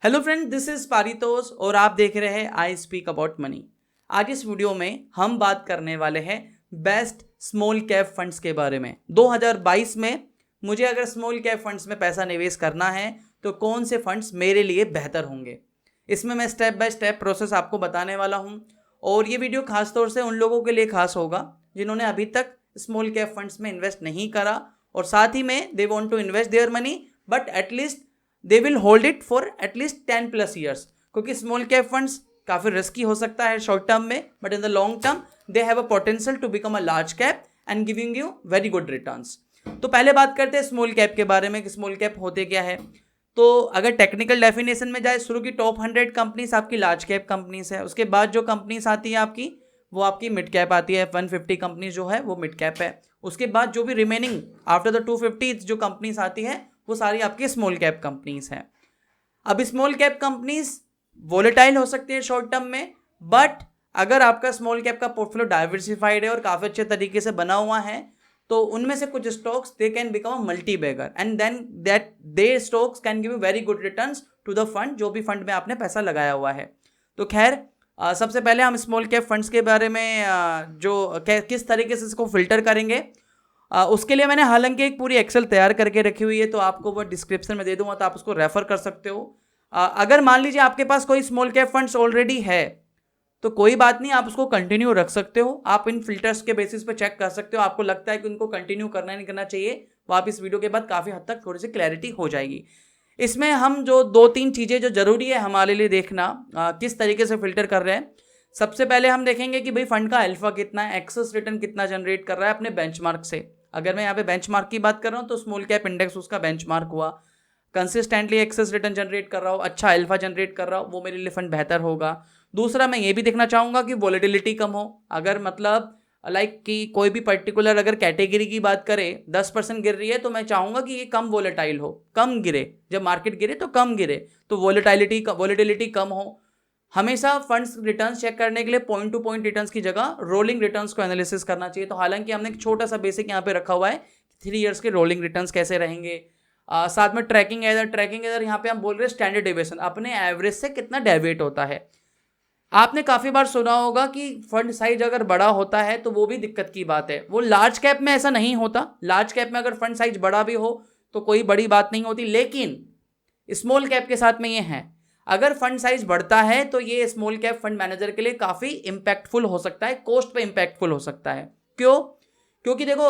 Hello friend, this is Paritosh और आप देख रहे हैं आई स्पीक अबाउट मनी। आज इस वीडियो में हम बात करने वाले हैं बेस्ट स्मॉल कैप फंड्स के बारे में। 2022 में मुझे अगर स्मॉल कैप फंड्स में पैसा निवेश करना है तो कौन से फंड्स मेरे लिए बेहतर होंगे, इसमें मैं स्टेप बाय स्टेप प्रोसेस आपको बताने वाला हूं। और ये वीडियो खासतौर से उन लोगों के लिए खास होगा जिन्होंने अभी तक स्मॉल कैप फंड्स में इन्वेस्ट नहीं करा और साथ ही में they want to invest their money but at least they will hold it for at least 10+ years, क्योंकि स्मॉल कैप फंड्स काफ़ी रिस्की हो सकता है शॉर्ट टर्म में, but in the long term they have a potential to become a large cap and giving you very good returns. तो पहले बात करते हैं स्मॉल कैप के बारे में कि स्मॉल कैप होते क्या है। तो अगर टेक्निकल डेफिनेशन में जाए, शुरू की टॉप 100 कंपनीज आपकी लार्ज कैप कंपनीज है। उसके बाद जो कंपनीज आती है आपकी वो आपकी मिड कैप आती है। 150 कंपनीज जो है वो मिड कैप है। उसके बाद जो भी रिमेनिंग आफ्टर द 250 जो कंपनीज आती है वो सारी आपकी स्मॉल कैप कंपनीज हैं। अब स्मॉल कैप कंपनीज वोलेटाइल हो सकती है शॉर्ट टर्म में, बट अगर आपका स्मॉल कैप का पोर्टफोलियो डाइवर्सिफाइड है और काफ़ी अच्छे तरीके से बना हुआ है तो उनमें से कुछ stocks they can become a multibagger and then that they stocks can give you very good returns to the fund, जो भी फंड में आपने पैसा लगाया हुआ है। तो खैर सबसे पहले हम स्मॉल कैप फंड्स के बारे में किस तरीके से इसको फिल्टर करेंगे उसके लिए मैंने हालांकि एक पूरी एक्सेल तैयार करके रखी हुई है, तो आपको वो डिस्क्रिप्शन में दे दूंगा तो आप उसको रेफर कर सकते हो। अगर मान लीजिए आपके पास कोई स्मॉल कैप फंड्स ऑलरेडी है तो कोई बात नहीं, आप उसको कंटिन्यू रख सकते हो। आप इन फिल्टर्स के बेसिस पे चेक कर सकते हो, आपको लगता है कि उनको कंटिन्यू करना नहीं करना चाहिए, वो आप इस वीडियो के बाद काफ़ी हद तक थोड़ी सी क्लैरिटी हो जाएगी। इसमें हम जो 2-3 चीज़ें जो ज़रूरी है हमारे लिए देखना किस तरीके से फिल्टर कर रहे हैं। सबसे पहले हम देखेंगे कि भाई फंड का अल्फा कितना है, एक्सेस रिटर्न कितना जनरेट कर रहा है अपने बेंचमार्क से। अगर मैं यहाँ पे बेंचमार्क की बात कर रहा हूँ तो स्मॉल कैप इंडेक्स उसका बेंचमार्क हुआ, कंसिस्टेंटली एक्सेस रिटर्न जनरेट कर रहा हो, अच्छा अल्फा जनरेट कर रहा हो, वो मेरे लिए फंड बेहतर होगा। दूसरा मैं ये भी देखना चाहूँगा कि वोलेटिलिटी कम हो। अगर मतलब लाइक कि कोई भी पर्टिकुलर अगर कैटेगरी की बात करें 10% गिर रही है तो मैं चाहूँगा कि ये कम वोलेटाइल हो, कम गिरे, जब मार्केट गिरे तो कम गिरे, तो वोलेटिलिटी कम हो। हमेशा फंड्स रिटर्न्स चेक करने के लिए पॉइंट टू पॉइंट रिटर्न्स की जगह रोलिंग रिटर्न्स को एनालिसिस करना चाहिए। तो हालांकि हमने एक छोटा सा बेसिक यहाँ पे रखा हुआ है 3 ईयर्स के रोलिंग रिटर्न्स कैसे रहेंगे। साथ में ट्रैकिंग एरर यहाँ पे हम बोल रहे हैं स्टैंडर्ड डेविएशन, अपने एवरेज से कितना डेविएट होता है। आपने काफ़ी बार सुना होगा कि फंड साइज अगर बड़ा होता है तो वो भी दिक्कत की बात है, वो लार्ज कैप में ऐसा नहीं होता। लार्ज कैप में अगर फंड साइज बड़ा भी हो तो कोई बड़ी बात नहीं होती, लेकिन स्मॉल कैप के साथ में ये है, अगर फंड साइज बढ़ता है तो ये स्मॉल कैप फंड मैनेजर के लिए काफ़ी इंपैक्टफुल हो सकता है, कॉस्ट पे इंपैक्टफुल हो सकता है। क्यों? क्योंकि देखो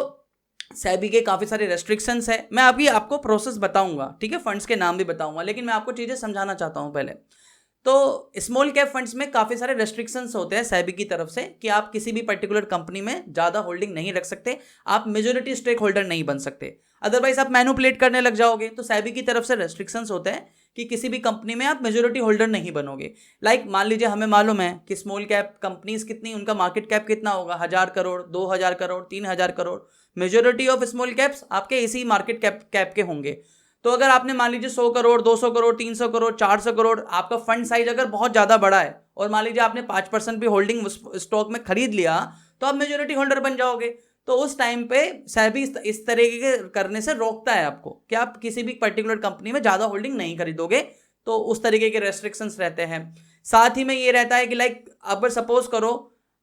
सेबी के काफ़ी सारे रेस्ट्रिक्शंस है। मैं अभी आपको प्रोसेस बताऊंगा, ठीक है, फंड्स के नाम भी बताऊंगा, लेकिन मैं आपको चीज़ें समझाना चाहता हूं पहले। तो स्मॉल कैप फंड्स में काफ़ी सारे रेस्ट्रिक्शंस होते हैं सेबी की तरफ से कि आप किसी भी पर्टिकुलर कंपनी में ज़्यादा होल्डिंग नहीं रख सकते, आप मेजोरिटी स्टेक होल्डर नहीं बन सकते, अदरवाइज आप मैनिपुलेट करने लग जाओगे। तो सेबी की तरफ से रेस्ट्रिक्शंस होते हैं कि किसी भी कंपनी में आप मेजोरिटी होल्डर नहीं बनोगे। लाइक मान लीजिए हमें मालूम है कि स्मॉल कैप कंपनीज कितनी, उनका मार्केट कैप कितना होगा, 1000 crore, 2000 crore, 3000 crore. Majority of small caps आपके इसी मार्केट कैप के होंगे। तो अगर आपने मान लीजिए 100 करोड़, 200 करोड़, 300 करोड़, 400 करोड़, आपका फंड साइज अगर बहुत ज़्यादा बड़ा है और मान लीजिए आपने 5% भी होल्डिंग स्टॉक में खरीद लिया तो आप मेजोरिटी होल्डर बन जाओगे। तो उस टाइम पे सेबी इस तरीके के करने से रोकता है आपको कि आप किसी भी पर्टिकुलर कंपनी में ज़्यादा होल्डिंग नहीं खरीदोगे, तो उस तरीके के रेस्ट्रिक्शंस रहते हैं। साथ ही में ये रहता है कि लाइक अगर सपोज करो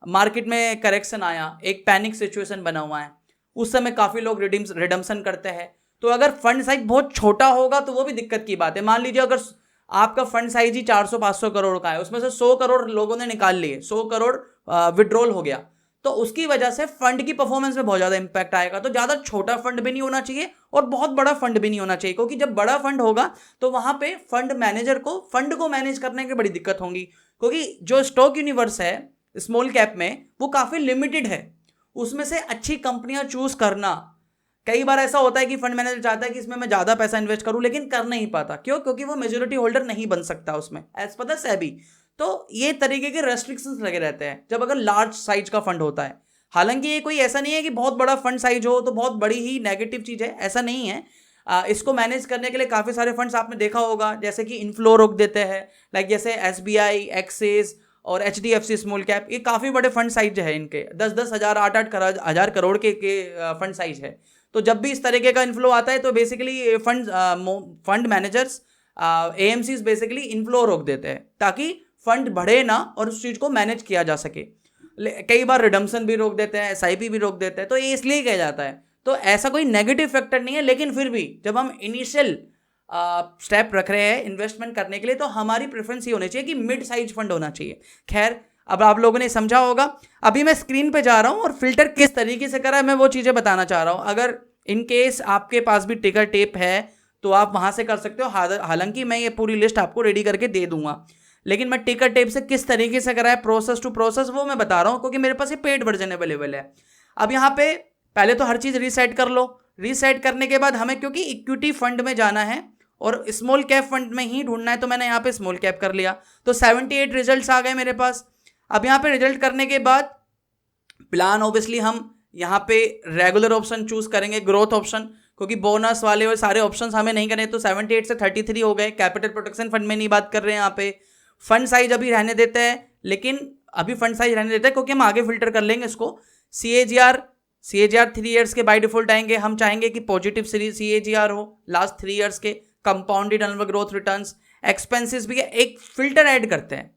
मार्केट में करेक्शन आया, एक पैनिक सिचुएशन बना हुआ है, उस समय काफ़ी लोग रिडम्पशन करते हैं, तो अगर फंड साइज बहुत छोटा होगा तो वो भी दिक्कत की बात है। मान लीजिए अगर आपका फंड साइज ही 400-500 करोड़ का है, उसमें से 100 करोड़ लोगों ने निकाल लिए, 100 करोड़ विड्रॉल हो गया, तो उसकी वजह से फंड की परफॉर्मेंस में बहुत ज़्यादा इंपैक्ट आएगा। तो ज़्यादा छोटा फंड भी नहीं होना चाहिए और बहुत बड़ा फंड भी नहीं होना चाहिए, क्योंकि जब बड़ा फंड होगा तो वहाँ पे फंड मैनेजर को फंड को मैनेज करने की बड़ी दिक्कत होगी, क्योंकि जो स्टॉक यूनिवर्स है स्मॉल कैप में वो काफ़ी लिमिटेड है। उसमें से अच्छी कंपनियां चूज करना, कई बार ऐसा होता है कि फंड मैनेजर चाहता है कि इसमें मैं ज़्यादा पैसा इन्वेस्ट करूं लेकिन कर नहीं पाता। क्यों? क्योंकि वो मेजोरिटी होल्डर नहीं बन सकता उसमें, एज पर द सेबी। तो ये तरीके के रेस्ट्रिक्शंस लगे रहते हैं जब अगर लार्ज साइज का फंड होता है। हालांकि ये कोई ऐसा नहीं है कि बहुत बड़ा फंड साइज हो तो बहुत बड़ी ही नेगेटिव चीज़ है, ऐसा नहीं है। इसको मैनेज करने के लिए काफ़ी सारे फंड्स आपने देखा होगा, जैसे कि इनफ्लो रोक देते हैं, लाइक जैसे SBI, एक्सिस और HDFC स्मॉल कैप, ये काफ़ी बड़े फंड साइज है, इनके 10-10 हज़ार, 8-8 हज़ार करोड़ के फंड साइज है। तो जब भी इस तरीके का इन्फ्लो आता है तो basically fund managers AMCs basically inflow रोक देते हैं ताकि फंड बढ़े ना और उस चीज़ को मैनेज किया जा सके। कई बार रिडम्पशन भी रोक देते हैं, SIP भी रोक देते हैं, तो ये इसलिए किया जाता है। तो ऐसा कोई नेगेटिव फैक्टर नहीं है, लेकिन फिर भी जब हम इनिशियल स्टेप रख रहे हैं इन्वेस्टमेंट करने के लिए तो हमारी प्रेफरेंस ये होनी चाहिए कि मिड साइज फंड होना चाहिए। खैर, अब आप लोगों ने समझा होगा। अभी मैं स्क्रीन पे जा रहा हूँ और फिल्टर किस तरीके से करा है मैं वो चीज़ें बताना चाह रहा हूँ। अगर इन केस आपके पास भी टिकर टेप है तो आप वहाँ से कर सकते हो। हालांकि मैं ये पूरी लिस्ट आपको रेडी करके दे दूंगा, लेकिन मैं टिकर टेप से किस तरीके से करा है प्रोसेस टू प्रोसेस वो मैं बता रहा हूँ, क्योंकि मेरे पास ये पेड वर्जन अवेलेबल है। अब यहाँ पे पहले तो हर चीज़ रीसेट कर लो। रीसेट करने के बाद हमें क्योंकि इक्विटी फंड में जाना है और स्मॉल कैप फंड में ही ढूंढना है, तो मैंने यहाँ पे स्मॉल कैप कर लिया। तो 78 रिजल्ट्स आ गए मेरे पास। अब यहाँ पे रिजल्ट करने के बाद प्लान ऑब्वियसली हम यहाँ पे रेगुलर ऑप्शन चूज करेंगे, ग्रोथ ऑप्शन, क्योंकि बोनस वाले और सारे ऑप्शंस हमें नहीं करने। तो 78 से 33 हो गए। कैपिटल प्रोटेक्शन फंड में नहीं बात कर रहे हैं यहाँ पे। फंड साइज अभी रहने देते हैं, लेकिन अभी फंड साइज रहने देते हैं क्योंकि हम आगे फिल्टर कर लेंगे इसको। CAGR 3 ईयर्स के बाय डिफॉल्ट आएंगे। हम चाहेंगे कि पॉजिटिव CAGR हो लास्ट 3 ईयर्स के। Compounded annual growth returns, expenses भी एक फिल्टर ऐड करते हैं,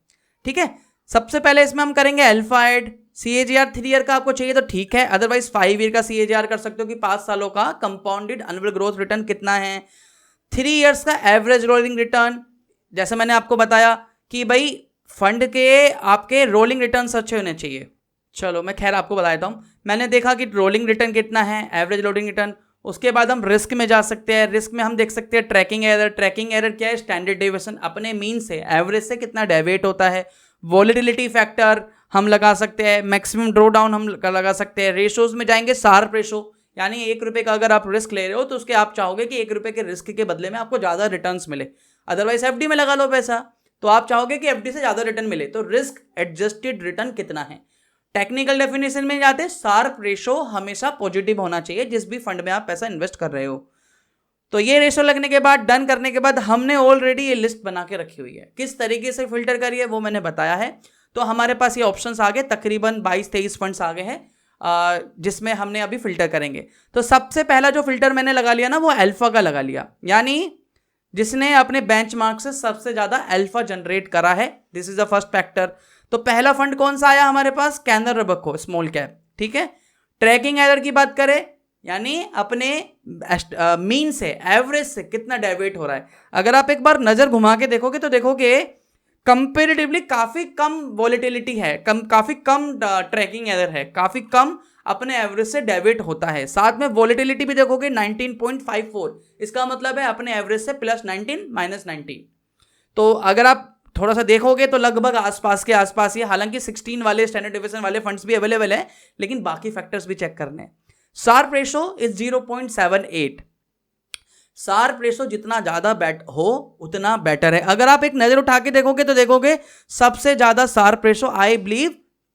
ठीक है। सबसे पहले इसमें हम करेंगे अल्फा ऐड। CAGR 3 ईयर का आपको चाहिए तो ठीक है, अदरवाइज 5 ईयर का CAGR कर सकते हो कि 5 सालों का कंपाउंडेड एनुअल ग्रोथ रिटर्न कितना है। 3 ईयर्स का एवरेज रोलिंग रिटर्न, जैसे मैंने आपको बताया कि भाई फंड के आपके रोलिंग रिटर्न्स अच्छे होने चाहिए। चलो मैं खैर आपको बता देता हूँ। मैंने देखा कि रोलिंग रिटर्न कितना है, एवरेज रोलिंग रिटर्न। उसके बाद हम रिस्क में जा सकते हैं। रिस्क में हम देख सकते हैं ट्रैकिंग एरर। ट्रैकिंग एरर क्या है? स्टैंडर्ड डेविएशन, अपने मीन से एवरेज से कितना डेविएट होता है। वॉलेटिलिटी फैक्टर हम लगा सकते हैं। मैक्सिमम ड्रॉ डाउन हम लगा सकते हैं। रेशोज में जाएंगे शार्प रेशो, यानी 1 रुपये का अगर आप रिस्क ले रहे हो तो उसके आप चाहोगे कि 1 रुपये के रिस्क के बदले में आपको ज़्यादा रिटर्न्स मिले। अदरवाइज FD में लगा लो पैसा तो आप चाहोगे कि FD से ज़्यादा रिटर्न मिले। तो रिस्क एडजस्टेड रिटर्न कितना है। टेक्निकल डेफिनेशन में जाते हैं, शार्प रेशो हमेशा पॉजिटिव होना चाहिए जिस भी फंड में आप पैसा इन्वेस्ट कर रहे हो। तो ये रेशो लगने के बाद, डन करने के बाद, हमने ऑलरेडी ये लिस्ट बना के रखी हुई है। किस तरीके से फिल्टर करिए वो मैंने बताया है। तो हमारे पास ये ऑप्शंस आ गए, तकरीबन 22-23 फंड्स आ गए हैं जिसमें हमने अभी फिल्टर करेंगे। तो सबसे पहला जो फिल्टर मैंने लगा लिया ना वो अल्फा का लगा लिया, यानी जिसने अपने बेंचमार्क से सबसे ज्यादा अल्फा जनरेट करा है। This is the first factor. तो पहला फंड कौन सा आया हमारे पास? कैनरा रोबेको स्मॉल कैप, ठीक है। ट्रैकिंग एरर की बात करें, यानी अपने मीन से, एवरेज से कितना डेविएट हो रहा है। अगर आप एक बार नजर घुमा के देखोगे तो देखोगे कंपेरेटिवली काफी कम वॉलेटिलिटी है, काफी कम ट्रैकिंग एरर है, काफी कम अपने एवरेज से डेविएट होता है। साथ में वॉलेटिलिटी भी देखोगे 19.54, इसका मतलब है अपने एवरेज से +19 -19। तो अगर आप थोड़ा सा देखोगे तो लगभग आसपास ही। हालांकि 16 वाले स्टैंडर्ड डेविएशन वाले फंड्स भी अवेलेबल है, लेकिन बाकी फैक्टर्स भी चेक करने हैं। Sharpe ratio is 0.78। Sharpe ratio जितना ज्यादा हो उतना बेटर है। अगर आप एक नजर उठा के देखोगे तो देखोगे सबसे ज्यादा Sharpe ratio I believe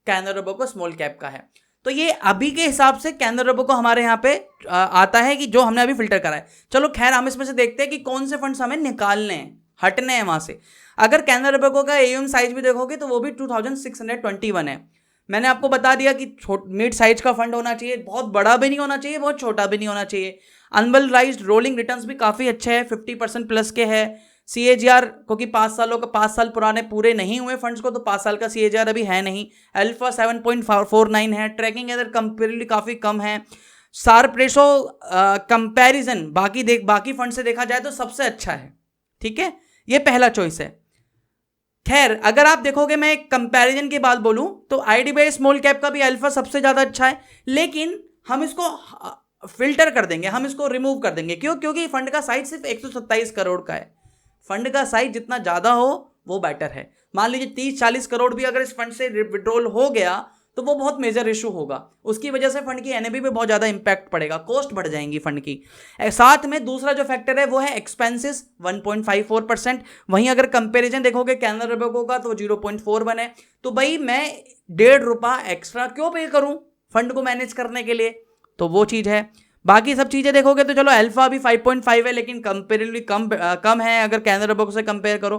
Canara Robeco small cap का है। तो ये अभी के हिसाब से कैनरा रोबेको हमारे यहाँ पे आता है कि जो हमने अभी फिल्टर करा है। चलो खैर, हम इसमें से देखते हैं कि कौन से फंड्स हमें निकालने हैं, हटने हैं वहां से। अगर कैनरा रोबेको का AUM साइज भी देखोगे तो वो भी 2621 है। मैंने आपको बता दिया कि मिड साइज का फंड होना चाहिए, बहुत बड़ा भी नहीं होना चाहिए, बहुत छोटा भी नहीं होना चाहिए। अनवैल्यूडाइज्ड रोलिंग रिटर्न्स भी काफ़ी अच्छे हैं, 50% प्लस के है। CAGR क्योंकि 5 साल पुराने पूरे नहीं हुए फंड्स को, तो 5 साल का CAGR अभी है नहीं। अल्फा 7.49 है। ट्रैकिंग एरर कंपेरेटिवली काफ़ी कम है। शार्प रेशो कंपैरिजन बाकी फंड से देखा जाए तो सबसे अच्छा है, ठीक है। ये पहला चॉइस है। खैर, अगर आप देखोगे, मैं एक कंपैरिजन की बात बोलूं तो IDBI स्मॉल कैप का भी अल्फा सबसे ज्यादा अच्छा है, लेकिन हम इसको फिल्टर कर देंगे, हम इसको रिमूव कर देंगे। क्यों? क्योंकि फंड का साइज सिर्फ 127 करोड़ का है। फंड का साइज जितना ज्यादा हो वो बेटर है। मान लीजिए 30-40 करोड़ भी अगर इस फंड से विड्रॉल हो गया तो वो बहुत मेजर इशू होगा। उसकी वजह से फंड की NAV पे बहुत ज्यादा इंपैक्ट पड़ेगा, कॉस्ट बढ़ जाएंगी फंड की। साथ में दूसरा जो फैक्टर है वो है एक्सपेंसेस 1.54%। वहीं अगर कंपैरिजन देखोगे कैनरा रोबेको का तो 0.41 है। तो भाई मैं 1.5 रुपया एक्स्ट्रा क्यों पे करूं फंड को मैनेज करने के लिए? तो वो चीज है। बाकी सब चीजें देखोगे तो चलो अल्फा भी 5.5 है, लेकिन कंपेरेटिवली कम है अगर कैनरा रोबेको से कंपेयर करो।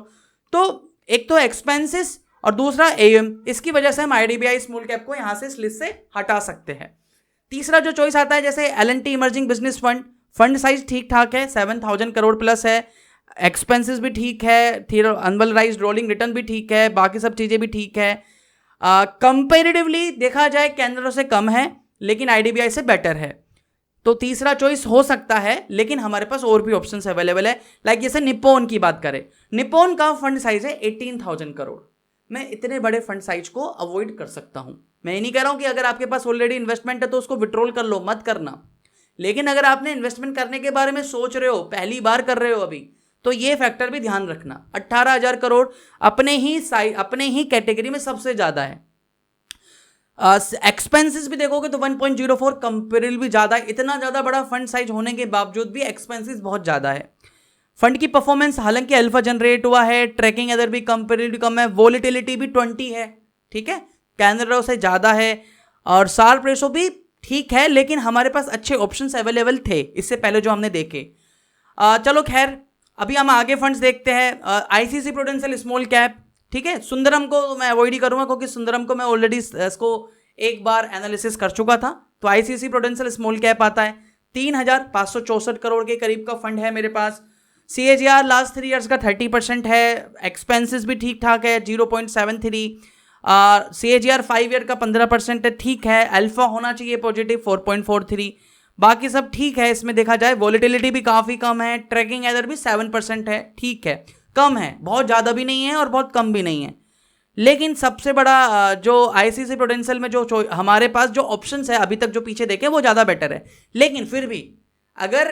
तो एक तो एक्सपेंसेस और दूसरा AUM, इसकी वजह से हम IDBI स्मॉल कैप को यहां से इस लिस्ट से हटा सकते हैं। तीसरा जो चॉइस आता है जैसे L&T emerging business fund size ठीक ठाक है, 7000 करोड़ प्लस है। एक्सपेंसेस भी ठीक है, अनवैल्यूराइज्ड रोलिंग रिटर्न भी ठीक है, बाकी सब चीज़ें भी ठीक है। कंपेरेटिवली देखा जाए कैनरा से कम है लेकिन आईडीबीआई से बेटर है, तो तीसरा चॉइस हो सकता है। लेकिन हमारे पास और भी ऑप्शंस अवेलेबल है, लाइक जैसे निप्पॉन की बात करें, निप्पॉन का फंड साइज है 18,000 करोड़। मैं इतने बड़े फंड साइज को अवॉइड कर सकता हूं। मैं ये नहीं कह रहा हूं कि अगर आपके पास ऑलरेडी इन्वेस्टमेंट है तो उसको विड्रॉल कर लो, मत करना। लेकिन अगर आपने इन्वेस्टमेंट करने के बारे में सोच रहे हो, पहली बार कर रहे हो अभी, तो ये फैक्टर भी ध्यान रखना। 18,000 करोड़ अपने ही कैटेगरी में सबसे ज्यादा है। एक्सपेंसेस भी देखोगे तो 1.04 कंपेरेबल भी ज्यादा है। इतना ज्यादा बड़ा फंड साइज होने के बावजूद भी एक्सपेंसेस बहुत ज्यादा है। फंड की परफॉर्मेंस हालांकि अल्फा जनरेट हुआ है, ट्रैकिंग एरर भी कंपेरेटिवली कम है, वोलेटिलिटी भी 20 है, ठीक है, कैनरा से ज्यादा है, और शार्प रेशो भी ठीक है। लेकिन हमारे पास अच्छे ऑप्शंस अवेलेबल थे इससे पहले जो हमने देखे। चलो खैर, अभी हम आगे फंड्स देखते हैं। आईसीसी प्रूडेंशियल स्मॉल कैप, ठीक है, सुंदरम को मैं अवॉइड ही करूंगा क्योंकि सुंदरम को मैं ऑलरेडी इसको एक बार एनालिसिस कर चुका था। तो आईसीसी प्रूडेंशियल स्मॉल कैप आता है, 3,564 करोड़ के करीब का फंड है मेरे पास। CAGR लास्ट 3 ईयर्स का 30% है, एक्सपेंसेस भी ठीक ठाक है 0.73, CAGR 5 ईयर का 15% है, ठीक है। अल्फा होना चाहिए पॉजिटिव 4.43, बाकी सब ठीक है। इसमें देखा जाए वोलेटिलिटी भी काफ़ी कम है, ट्रैकिंग एरर भी 7% है, ठीक है, कम है, बहुत ज़्यादा भी नहीं है और बहुत कम भी नहीं है। लेकिन सबसे बड़ा जो आईसीसी प्रूडेंशियल में जो हमारे पास जो ऑप्शंस है अभी तक जो पीछे देखे वो ज़्यादा बेटर है। लेकिन फिर भी अगर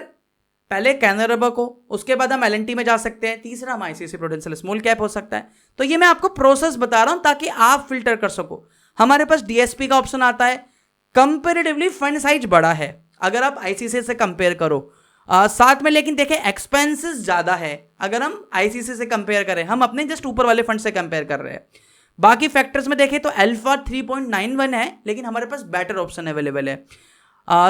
पहले कैनरा को, उसके बाद हम एलएनटी में जा सकते हैं, तीसरा हम आईसीसी प्रूडेंशियल स्मॉल कैप हो सकता है। तो ये मैं आपको प्रोसेस बता रहा हूं ताकि आप फिल्टर कर सको। हमारे पास डीएसपी का ऑप्शन आता है, कंपेरेटिवली फंड साइज बड़ा है अगर आप आईसीसी से कंपेयर करो, साथ में लेकिन देखें एक्सपेंसेस ज्यादा है अगर हम आईसीसी से कंपेयर करें। हम अपने जस्ट ऊपर वाले फंड से कंपेयर कर रहे हैं। बाकी फैक्टर्स में देखें तो अल्फा 3.91 है लेकिन हमारे पास बेटर ऑप्शन अवेलेबल है।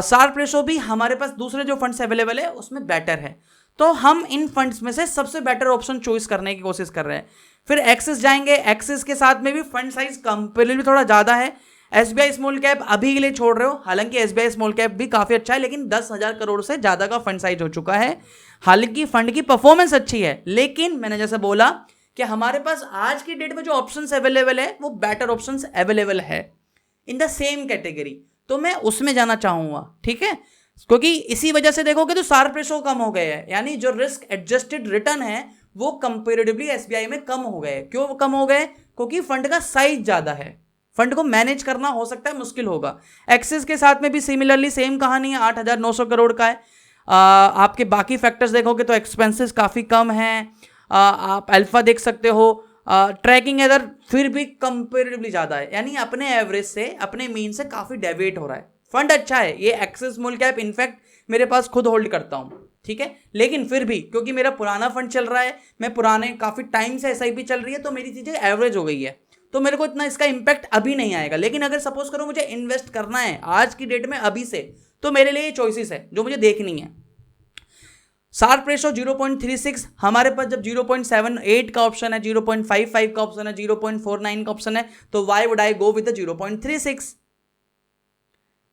शार्प रेशो भी हमारे पास दूसरे जो फंड्स अवेलेबल है उसमें बेटर है। तो हम इन फंड्स में से सबसे बेटर ऑप्शन चॉइस करने की कोशिश कर रहे हैं। फिर एक्सिस जाएंगे, एक्सिस के साथ में भी फंड साइज कंपेरेटिवली थोड़ा ज़्यादा है। एसबीआई स्मॉल कैप अभी के लिए छोड़ रहे हो, हालांकि एसबीआई स्मॉल कैप भी काफ़ी अच्छा है लेकिन 10,000 करोड़ से ज़्यादा का फंड साइज हो चुका है। हालांकि फंड की परफॉर्मेंस अच्छी है लेकिन मैंने जैसे बोला कि हमारे पास आज की डेट में जो ऑप्शंस अवेलेबल है वो बेटर ऑप्शंस अवेलेबल है इन द सेम कैटेगरी, तो मैं उसमें जाना चाहूँगा, ठीक है। क्योंकि इसी वजह से देखोगे तो शार्प रेशो कम हो गए हैं, यानी जो रिस्क एडजस्टेड रिटर्न है वो कंपेरेटिवली एसबीआई में कम हो गए। क्यों कम हो गए? क्योंकि फंड का साइज ज़्यादा है, फंड को मैनेज करना हो सकता है मुश्किल होगा। एक्सिस के साथ में भी सिमिलरली सेम कहानी है, 8,900 करोड़ का है। आपके बाकी फैक्टर्स देखोगे तो एक्सपेंसेस काफ़ी कम हैं, आप अल्फा देख सकते हो, ट्रैकिंग एरर फिर भी कंपेरेटिवली ज़्यादा है, यानी अपने एवरेज से अपने मीन से काफ़ी डेविएट हो रहा है। फंड अच्छा है, ये एक्सिस स्मॉल कैप इनफैक्ट मेरे पास खुद होल्ड करता हूँ, ठीक है। लेकिन फिर भी क्योंकि मेरा पुराना फंड चल रहा है, मैं पुराने काफ़ी टाइम से एसआईपी चल रही है तो मेरी चीज़ें एवरेज हो गई है, तो मेरे को इतना इसका इम्पैक्ट अभी नहीं आएगा। लेकिन अगर सपोज करो मुझे इन्वेस्ट करना है आज की डेट में अभी से, तो मेरे लिए ये चॉइसेस है जो मुझे देखनी है। शार्प रेशो 0.36, हमारे पास जब 0.78 का ऑप्शन है, 0.55 का ऑप्शन है, 0.49 का ऑप्शन है, तो why would I go with 0.36।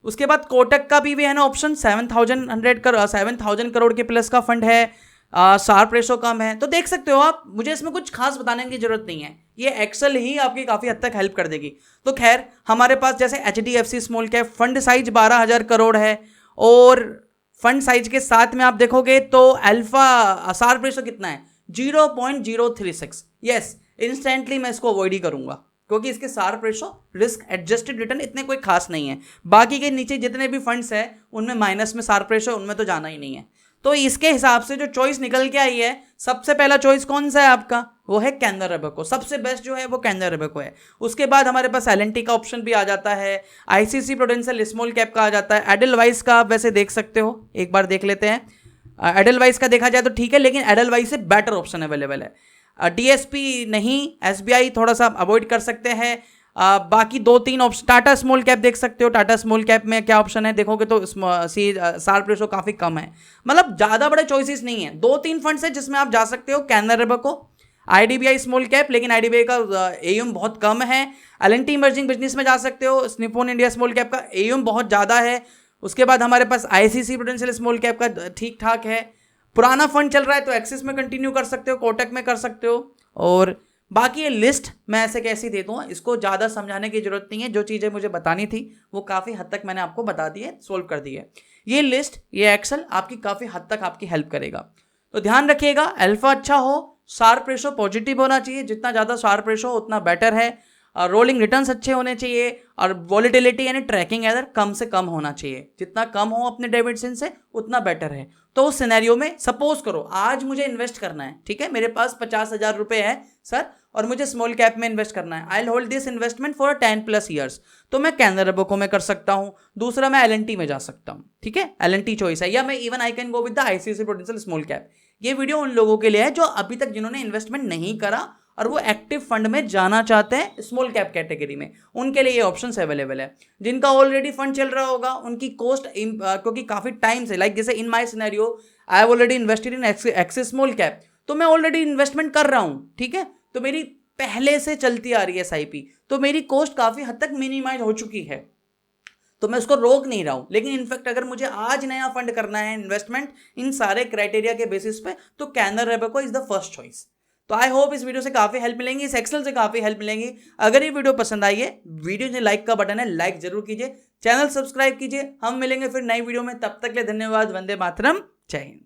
उसके बाद कोटक का भी है ना ऑप्शन, 7,000 करोड़ के प्लस का फंड है, शार्प रेशो कम है। तो देख सकते हो आप, मुझे इसमें कुछ खास बताने की जरूरत नहीं है, ये एक्सेल ही आपकी काफ़ी हद तक हेल्प कर देगी। तो खैर हमारे पास जैसे HDFC small cap fund size 12,000 crore है, और फंड साइज के साथ में आप देखोगे तो अल्फा शार्प रेशो कितना है, 0.036। यस, इंस्टेंटली मैं इसको अवॉइड ही करूंगा क्योंकि इसके Sharpe ratio risk adjusted return इतने कोई खास नहीं है। बाकी के नीचे जितने भी फंड्स हैं उनमें माइनस में शार्प रेशो, उनमें तो जाना ही नहीं है। तो इसके हिसाब से जो चॉइस निकल के आई है, सबसे पहला चॉइस कौन सा है आपका, वो है कैनरा रोबेको। सबसे बेस्ट जो है वो कैनरा रोबेको है। उसके बाद हमारे पास एलएनटी का ऑप्शन भी आ जाता है, आईसीसी प्रूडेंशियल स्मॉल कैप का आ जाता है, एडलवाइस का आप वैसे देख सकते हो, एक बार देख लेते हैं। एडलवाइस का देखा जाए तो ठीक है, लेकिन एडलवाइस से बेटर ऑप्शन अवेलेबल है। डीएसपी नहीं, एसबीआई थोड़ा सा अवॉइड कर सकते हैं। बाकी 2-3 ऑप्शन, टाटा स्मॉल कैप देख सकते हो, टाटा स्मॉल कैप में क्या ऑप्शन है देखोगे तो शार्प रेशो काफ़ी कम है, मतलब ज़्यादा बड़े चॉइसेस नहीं है। 2-3 फंड्स है जिसमें आप जा सकते हो, Canara Robeco, IDBI small cap, लेकिन आईडीबीआई का एयूएम बहुत कम है। एलएनटी इमर्जिंग बिजनेस में जा सकते हो, निप्पॉन इंडिया स्मॉल कैप का एयूएम बहुत ज़्यादा है। उसके बाद हमारे पास आईसीसी प्रूडेंशियल स्मॉल कैप का ठीक ठाक है। पुराना फंड चल रहा है तो एक्सिस में कंटिन्यू कर सकते हो, कोटक में कर सकते हो। और बाकी ये लिस्ट मैं ऐसे कैसी देता हूँ, इसको ज़्यादा समझाने की जरूरत नहीं है। जो चीज़ें मुझे बतानी थी वो काफ़ी हद तक मैंने आपको बता दी है, सोल्व कर दी है। ये लिस्ट, ये एक्सेल आपकी काफ़ी हद तक आपकी हेल्प करेगा। तो ध्यान रखिएगा, अल्फा अच्छा हो, शार्प रेशो पॉजिटिव होना चाहिए, जितना ज़्यादा शार्प रेशो उतना बेटर है। रोलिंग रिटर्न्स अच्छे होने चाहिए और वॉलिटिलिटी यानी ट्रैकिंग एरर कम से कम होना चाहिए। जितना कम हो अपने डेविडसन से उतना बेटर है। तो उस सिनेरियो में सपोज करो आज मुझे इन्वेस्ट करना है, ठीक है, मेरे पास 50,000 रुपये है सर और मुझे स्मॉल कैप में इन्वेस्ट करना है। I will hold this investment for 10+ years. तो मैं कैनरा रोबको में कर सकता हूँ, दूसरा मैं एल&टी में जा सकता हूँ, ठीक है, एल&टी चॉइस है, या मैं even I can go with the ICICI prudential small cap. ये वीडियो उन लोगों के लिए है जो अभी तक जिन्होंने इन्वेस्टमेंट नहीं करा और वो एक्टिव फंड में जाना चाहते हैं स्मॉल कैप कैटेगरी में, उनके लिए ये ऑप्शंस अवेलेबल है। जिनका ऑलरेडी फंड चल रहा होगा उनकी कॉस्ट क्योंकि काफ़ी टाइम से, लाइक जैसे in my scenario I have already invested in axis small cap, तो मैं ऑलरेडी इन्वेस्टमेंट कर रहा हूँ, ठीक है, तो मेरी पहले से चलती आ रही है एसआईपी, तो मेरी कॉस्ट काफ़ी हद तक मिनिमाइज हो चुकी है, तो मैं उसको रोक नहीं रहा हूं। लेकिन इनफैक्ट अगर मुझे आज नया फंड करना है इन्वेस्टमेंट इन सारे क्राइटेरिया के बेसिस पे, तो Canara Robeco is the first choice. तो आई होप इस वीडियो से काफ़ी हेल्प मिलेंगी, इस एक्सेल से काफ़ी हेल्प मिलेंगी। अगर ये वीडियो पसंद आई है, वीडियो जो लाइक का बटन है लाइक जरूर कीजिए, चैनल सब्सक्राइब कीजिए। हम मिलेंगे फिर नई वीडियो में, तब तक के लिए धन्यवाद। वंदे मातरम, जय हिंद।